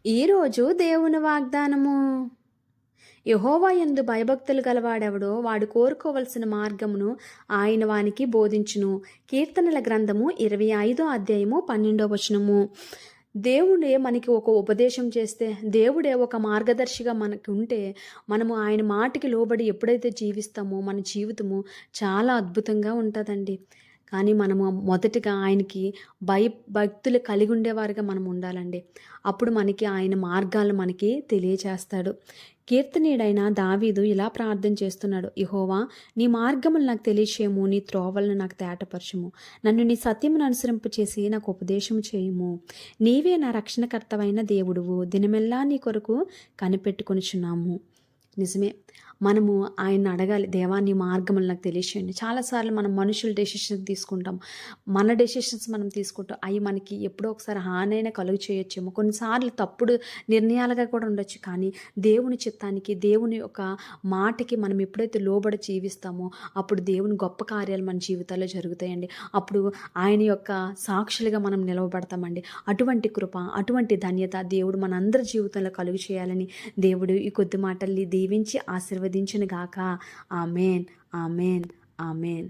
ఈరోజు దేవుని వాగ్దానము. యెహోవా యందు భయభక్తులు గలవాడెవడో వాడు కోరుకోవలసిన మార్గమును ఆయన వానికి బోధించును. కీర్తనల గ్రంథము 25వ అధ్యాయము 12వ వచనము. దేవుడే మనకి ఒక ఉపదేశం చేస్తే, దేవుడే ఒక మార్గదర్శిగా మనకు ఉంటే, మనము ఆయన మాటకి లోబడి ఎప్పుడైతే జీవిస్తామో మన జీవితము చాలా అద్భుతంగా ఉంటుందండి. కానీ మనము మొదటగా ఆయనకి భక్తులు కలిగి ఉండేవారుగా మనం ఉండాలండి. అప్పుడు మనకి ఆయన మార్గాలు మనకి తెలియచేస్తాడు. కీర్తనీయుడైన దావీదు ఇలా ప్రార్థన చేస్తున్నాడు. యెహోవా, నీ మార్గములు నాకు తెలియచేయము, నీ త్రోవలను నాకు తేటపరచుము. నన్ను నీ సత్యమును అనుసరింపచేసి నాకు ఉపదేశం చేయుము. నీవే నా రక్షణకర్తవైన దేవుడువు, దినమెల్లా నీ కొరకు కనిపెట్టుకొనుచున్నాము. నిజమే, మనము ఆయన అడగాలి, దేవా నీ మార్గములు నాకు తెలియచేయండి. చాలాసార్లు మనం మనుషుల డెసిషన్స్ తీసుకుంటాం, మన డెసిషన్స్ మనం తీసుకుంటాం. అవి మనకి ఎప్పుడో ఒకసారి హానైనా కలుగు చేయొచ్చేమో, కొన్నిసార్లు తప్పుడు నిర్ణయాలుగా కూడా ఉండొచ్చు. కానీ దేవుని చిత్తానికి, దేవుని యొక్క మాటకి మనం ఎప్పుడైతే లోబడి జీవిస్తామో అప్పుడు దేవుని గొప్ప కార్యాలు మన జీవితాల్లో జరుగుతాయండి. అప్పుడు ఆయన యొక్క సాక్షులుగా మనం నిలవబడతామండి. అటువంటి కృప, అటువంటి ధన్యత దేవుడు మనందరి జీవితంలో కలుగు చేయాలని దేవుడు ఈ కొద్ది మాటల్ని దీవించి ఆశీర్వదించును గాక. ఆమేన్, ఆమేన్, ఆమేన్.